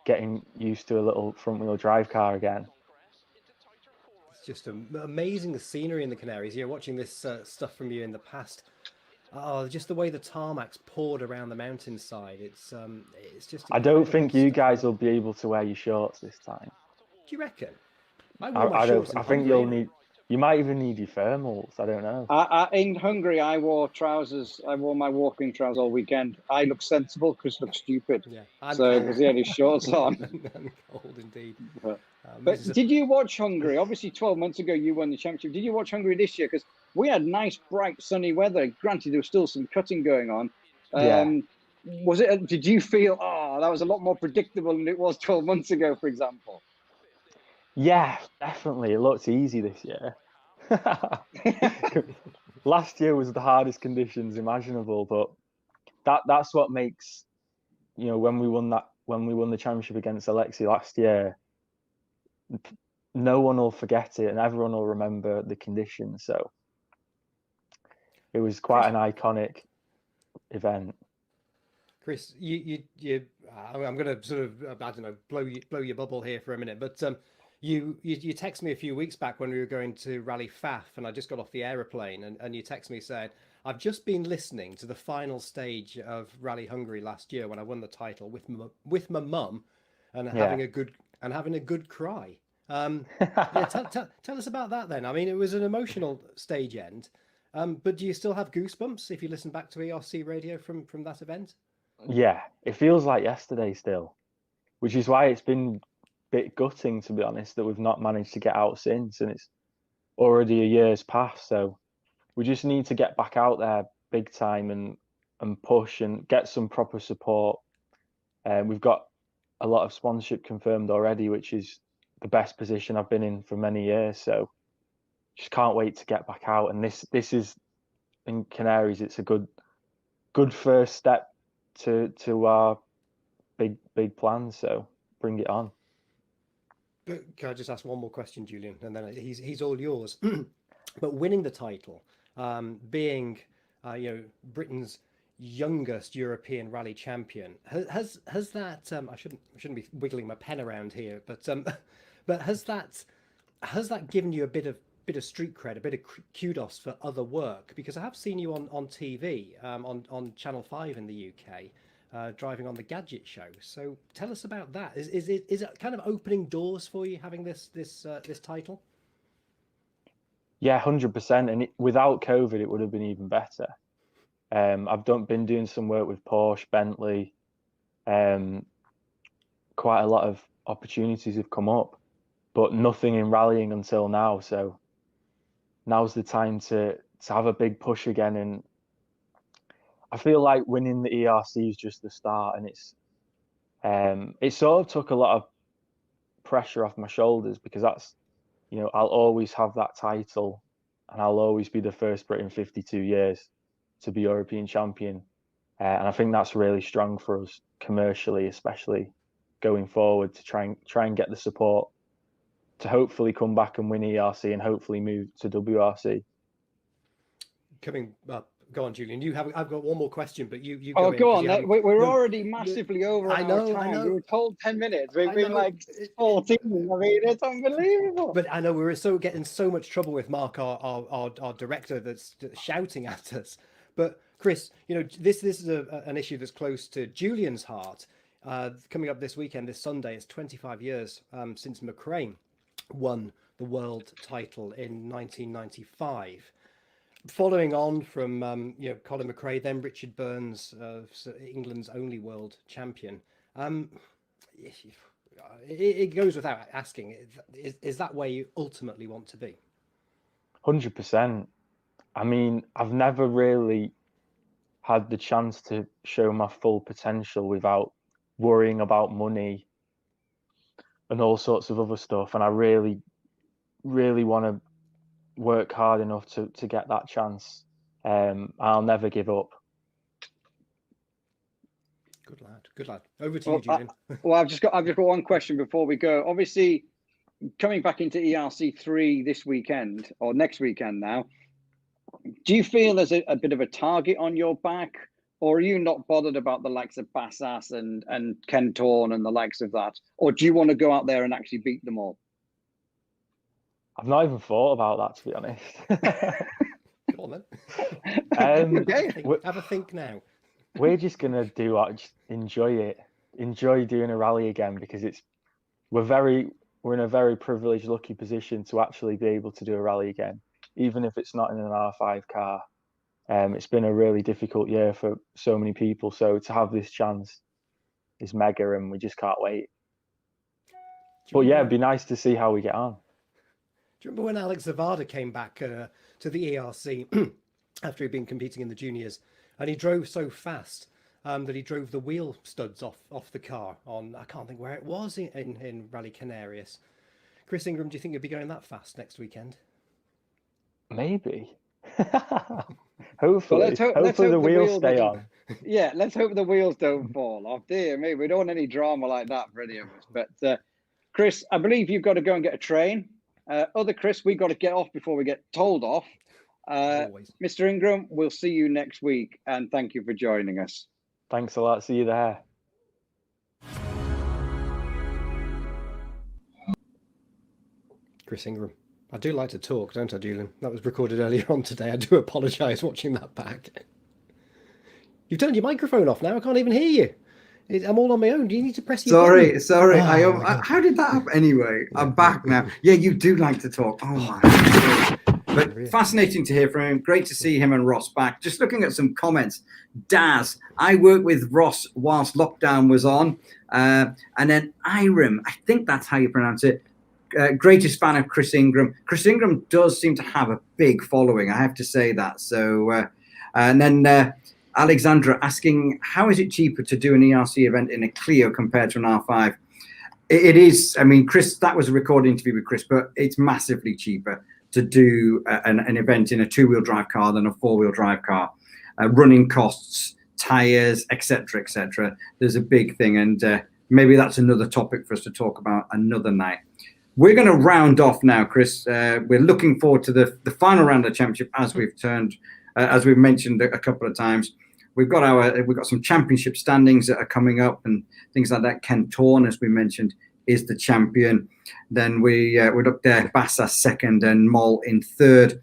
getting used to a little front-wheel drive car again. It's just amazing, the scenery in the Canaries. You're watching this stuff from you in the past. Oh, just the way the tarmac's poured around the mountainside. It's just. I don't think you guys will be able to wear your shorts this time. Do you reckon? I don't. I think you'll need. You might even need your thermals. I don't know. In Hungary, I wore trousers. I wore my walking trousers all weekend. I look sensible. Chris looks stupid. Yeah. So because he had his shorts on. I'm cold indeed. But did you watch Hungary? Obviously, 12 months ago you won the championship. Did you watch Hungary this year? Because we had nice, bright, sunny weather. Granted, there was still some cutting going on. Was it? Did you feel? Oh, that was a lot more predictable than it was 12 months ago, for example. Yeah, definitely. It looked easy this year. Last year was the hardest conditions imaginable, but that's what makes, you know, when we won the championship against Alexei last year, no one will forget it and everyone will remember the conditions. So it was quite an iconic event. Chris, I'm going to sort of, I don't know, blow your bubble here for a minute, but you texted me a few weeks back when we were going to Rally Faf, and I just got off the aeroplane, and you texted me saying, I've just been listening to the final stage of Rally Hungary last year when I won the title with my mum, and having a good cry. Tell us about that then. I mean, it was an emotional stage end, but do you still have goosebumps if you listen back to ERC radio from that event? Yeah, it feels like yesterday still, which is why it's been a bit gutting, to be honest, that we've not managed to get out since, and it's already a year's past. So we just need to get back out there big time and push and get some proper support. We've got a lot of sponsorship confirmed already, which is the best position I've been in for many years. So just can't wait to get back out. And this is in Canaries. It's a good first step to our big plans. So bring it on. Can I just ask one more question, Julian, and then he's all yours. But winning the title, being Britain's youngest European rally champion, has that I shouldn't be wiggling my pen around here, but has that given you a bit of street cred, a bit of kudos for other work? Because I have seen you on TV, on Channel 5 in the UK, driving on the Gadget Show. So tell us about that. Is it kind of opening doors for you having this title? Yeah, 100%. And without COVID, it would have been even better. I've been doing some work with Porsche, Bentley. Quite a lot of opportunities have come up, but nothing in rallying until now. So now's the time to have a big push again. And I feel like winning the ERC is just the start, and it sort of took a lot of pressure off my shoulders, because that's, I'll always have that title, and I'll always be the first Brit in 52 years to be European champion. And I think that's really strong for us commercially, especially going forward, to try and get the support to hopefully come back and win ERC and hopefully move to WRC. Coming up, go on, Julian. I've got one more question, but you go on. We're already massively over our time. I know. We were told 10 minutes. We've been like 14. I mean, it's unbelievable. But I know we were getting so much trouble with Mark, our director, that's shouting at us. But Chris, this is an issue that's close to Julian's heart. Coming up this weekend, this Sunday, it's 25 years since McRae won the world title in 1995. Following on from Colin McRae, then Richard Burns, England's only world champion. It goes without asking, is that where you ultimately want to be? 100%. I mean, I've never really had the chance to show my full potential without worrying about money and all sorts of other stuff. And I really, really want to work hard enough to get that chance. I'll never give up. Good lad. Over to you, Julian. I've just got one question before we go. Obviously, coming back into ERC3 this weekend, or next weekend now, do you feel there's a bit of a target on your back, or are you not bothered about the likes of Bassas and Ken Torn and the likes of that? Or do you want to go out there and actually beat them all? I've not even thought about that, to be honest. Go on then. Okay. Have a think now. We're just gonna just enjoy it. Enjoy doing a rally again, because we're in a very privileged, lucky position to actually be able to do a rally again, even if it's not in an R5 car. It's been a really difficult year for so many people, so to have this chance is mega, and we just can't wait. But yeah, it'd be nice to see how we get on. Do you remember when Alex Zavada came back to the ERC after he'd been competing in the juniors, and he drove so fast that he drove the wheel studs off the car on, I can't think where it was, in Rally Canarias. Chris Ingram, do you think you'll be going that fast next weekend? Maybe. Hopefully, hopefully the wheels stay on. Yeah, let's hope the wheels don't fall off. Dear me, we don't want any drama like that for any of us. But Chris, I believe you've got to go and get a train. Other Chris, we've got to get off before we get told off. Mr. Ingram, we'll see you next week, and thank you for joining us. Thanks a lot. See you there. Chris Ingram. I do like to talk, don't I, Julian? That was recorded earlier on today. I do apologise watching that back. You've turned your microphone off now. I can't even hear you. I'm all on my own. Do you need to press your button? Sorry. How did that happen? Anyway, I'm back now. Yeah, you do like to talk. Oh, my God. But fascinating to hear from him. Great to see him and Ross back. Just looking at some comments. Daz, I worked with Ross whilst lockdown was on. And then Iram, I think that's how you pronounce it. Greatest fan of Chris Ingram. Chris Ingram does seem to have a big following, I have to say that. So, and then Alexandra asking, how is it cheaper to do an ERC event in a Clio compared to an R5? It is. I mean, Chris, that was a recorded interview with Chris, but it's massively cheaper to do an event in a 2-wheel drive car than a 4-wheel drive car. Running costs, tires, etc., etc. There's a big thing, and maybe that's another topic for us to talk about another night. We're going to round off now, Chris. We're looking forward to the final round of the championship, as we've mentioned a couple of times. We've got some championship standings that are coming up and things like that. Ken Thorne, as we mentioned, is the champion. Then we're up there, Bassa second and Moll in third.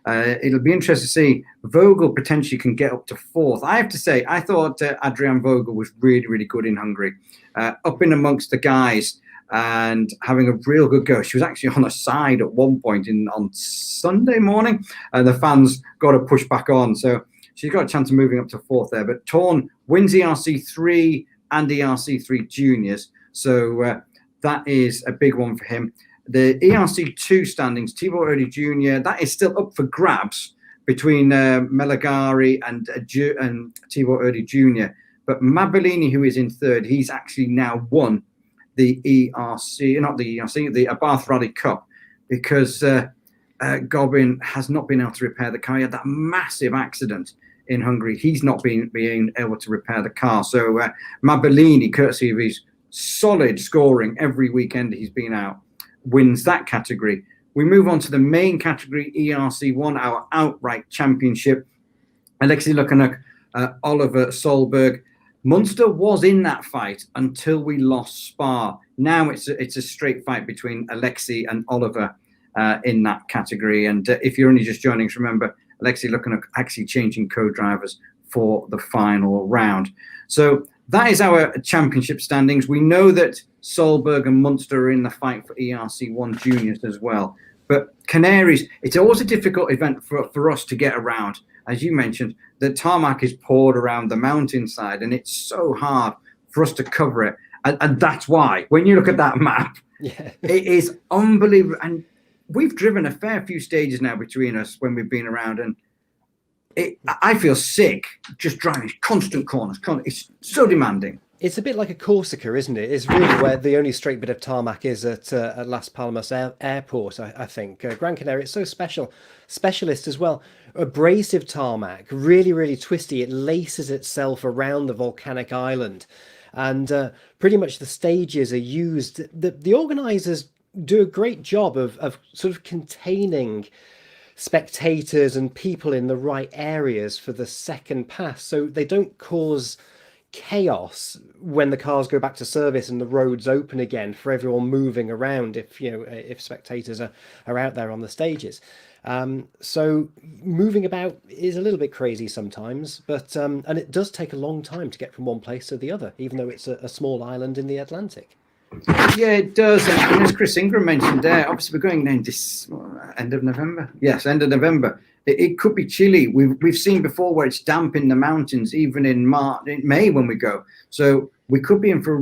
It'll be interesting to see. Vogel potentially can get up to fourth. I have to say, I thought Adrian Vogel was really, really good in Hungary, up in amongst the guys and having a real good go. She was actually on the side at one point on Sunday morning, and the fans got to push back on. So she's got a chance of moving up to fourth there. But Thorne wins ERC3 and ERC3 Juniors. So that is a big one for him. The ERC2 standings, Tibor Erdi Jr., that is still up for grabs between Meligari and Tibor Erdi Jr. But Mabellini, who is in third, he's actually now won the the Abarth Rally Cup, because Gobin has not been able to repair the car. He had that massive accident in Hungary. He's not being able to repair the car. So Mabellini, courtesy of his solid scoring every weekend he's been out, wins that category. We move on to the main category, ERC1, our outright championship. Alexei Lukanuk, Oliver Solberg. Munster was in that fight until we lost Spa. Now it's a straight fight between Alexei and Oliver in that category. And if you're only just joining us, remember, Alexei Lukanuk actually changing co-drivers for the final round. So that is our championship standings. We know that Solberg and Munster are in the fight for ERC1 Juniors as well. But Canaries, it's always a difficult event for us to get around. As you mentioned, the tarmac is poured around the mountainside, and it's so hard for us to cover it. And that's why, when you look at that map, it is unbelievable. And we've driven a fair few stages now between us when we've been around, and I feel sick just driving constant corners. It's so demanding. It's a bit like a Corsica, isn't it? It's really where the only straight bit of tarmac is at Las Palmas Airport, I think. Gran Canaria, it's so specialist as well. Abrasive tarmac, really, really twisty. It laces itself around the volcanic island. And pretty much the stages are used. The organisers do a great job of sort of containing spectators and people in the right areas for the second pass, so they don't cause chaos when the cars go back to service and the roads open again for everyone moving around if spectators are out there on the stages. So moving about is a little bit crazy sometimes, but and it does take a long time to get from one place to the other, even though it's a small island in the Atlantic. Yeah, it does. And as Chris Ingram mentioned there, obviously we're going down this end of November. Yes, end of November. It could be chilly. We've seen before where it's damp in the mountains, even in May when we go. So we could be in for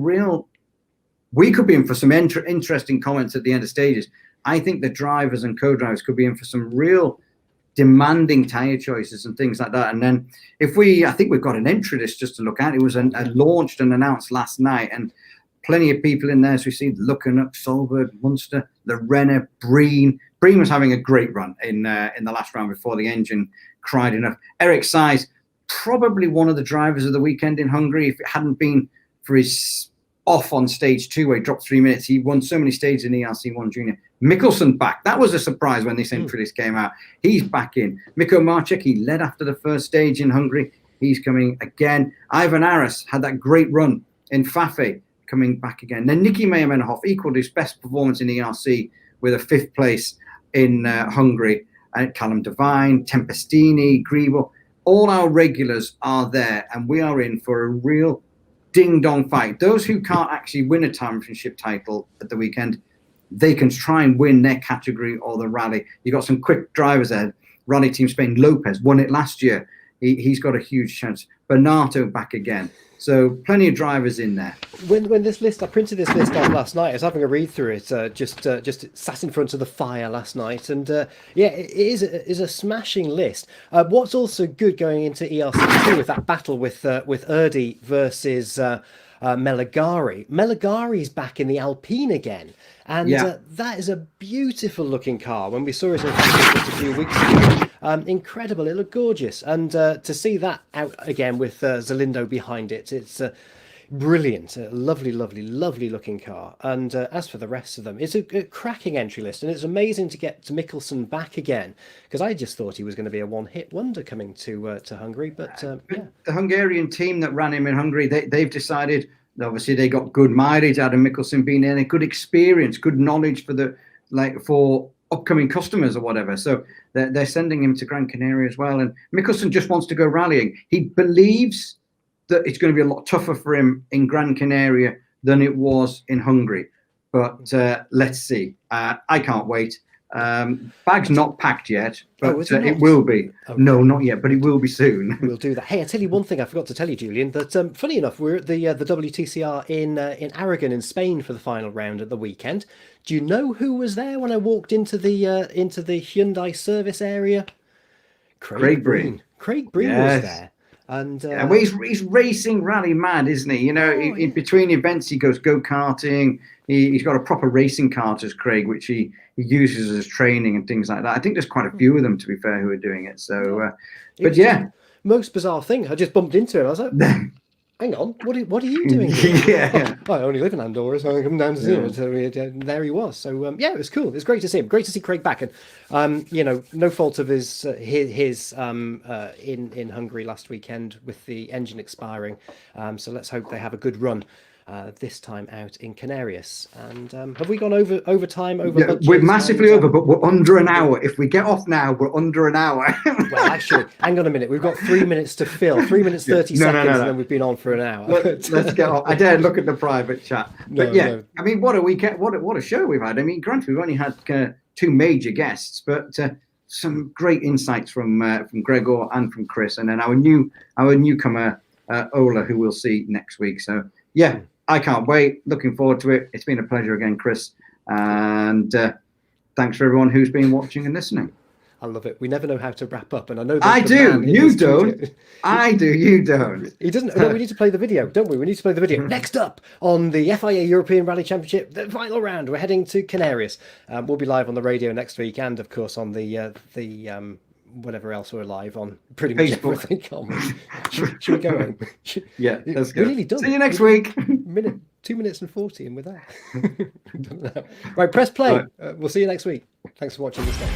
some interesting comments at the end of stages. I think the drivers and co-drivers could be in for some real demanding tyre choices and things like that. And then I think we've got an entry list just to look at. It was launched and announced last night, and plenty of people in there. So we see Lukanuk, Solberg, Munster, Lorena, Breen. Breen was having a great run in the last round before the engine cried enough. Eric Size, probably one of the drivers of the weekend in Hungary. If it hadn't been for his off on stage 2 where he dropped 3 minutes, he won so many stages in ERC1 Junior. Mikkelsen back. That was a surprise when this entry list came out. He's back in. Mikko Marcek, he led after the first stage in Hungary. He's coming again. Ivan Aras had that great run in Fafe, coming back again. Then Nicky Meyer-Menhoff equaled his best performance in ERC with a 5th place in Hungary. And Callum Devine, Tempestini, Griebel, all our regulars are there, and we are in for a real ding-dong fight. Those who can't actually win a championship title at the weekend, they can try and win their category or the rally. You got some quick drivers there. Rally Team Spain, Lopez won it last year. He's got a huge chance. Bernardo back again. So plenty of drivers in there. When this list, I printed this list out last night. I was having a read through it, just sat in front of the fire last night, and yeah, it is a smashing list. What's also good going into ERC2 with that battle with Erdi versus Meligari's back in the Alpine again, and that is a beautiful looking car. When we saw it in Frankfurt just a few weeks ago, incredible, it looked gorgeous, and to see that out again with Zalindo behind it, it's brilliant. Lovely looking car. And as for the rest of them, it's a cracking entry list, and it's amazing to get to Mikkelsen back again, because I just thought he was going to be a one-hit wonder coming to Hungary, but the Hungarian team that ran him in Hungary, they've decided, obviously they got good mileage out of Mikkelsen being in, a good experience, good knowledge for upcoming customers or whatever, so they're sending him to Gran Canaria as well. And Mikkelsen just wants to go rallying. He believes that it's going to be a lot tougher for him in Gran Canaria than it was in Hungary, but let's see. I can't wait. Bag's not packed yet, but it will be. Okay. No, not yet, but it will be soon. We'll do that. Hey, I tell you one thing I forgot to tell you, Julian, that funny enough, we're at the WTCR in Aragon in Spain for the final round at the weekend. Do you know who was there when I walked into the Hyundai service area? Craig Breen. Craig Breen was there. And well, he's racing rally mad, isn't he? You know, in between events, he goes go-karting. He's got a proper racing cart as Craig, which he uses as training and things like that. I think there's quite a few of them, to be fair, who are doing it. So, but yeah. Most bizarre thing, I just bumped into him. I was like, hang on, what are you doing here? I only live in Andorra, so I come down to see him. So there he was. So it was cool. It's great to see him. Great to see Craig back. And no fault of his in Hungary last weekend with the engine expiring. So let's hope they have a good run this time out in Canarias. And have we gone over time? We're massively over, but we're under an hour. If we get off now, we're under an hour. Well, actually, hang on a minute. We've got 3 minutes to fill. 3 minutes 30 seconds, and then we've been on for an hour. Let's get off. I dared look at the private chat. But I mean, what a weekend! What a show we've had. I mean, granted, we've only had two major guests, but some great insights from Gregor and from Chris, and then our newcomer Ola, who we'll see next week. So yeah. I can't wait. Looking forward to it. It's been a pleasure again, Chris. And thanks for everyone who's been watching and listening. I love it. We never know how to wrap up. And I know I do. You don't. I do. You don't. He doesn't. No, we need to play the video, don't we? We need to play the video. Next up on the FIA European Rally Championship, the final round, we're heading to Canarias. We'll be live on the radio next week, and of course on the whatever else we're live on, pretty much Facebook. Everything. Should we go home? Yeah, let's go. Really done. See you next week. 2 minutes and 40, and with that. Right, press play. Right. We'll see you next week. Thanks for watching this day.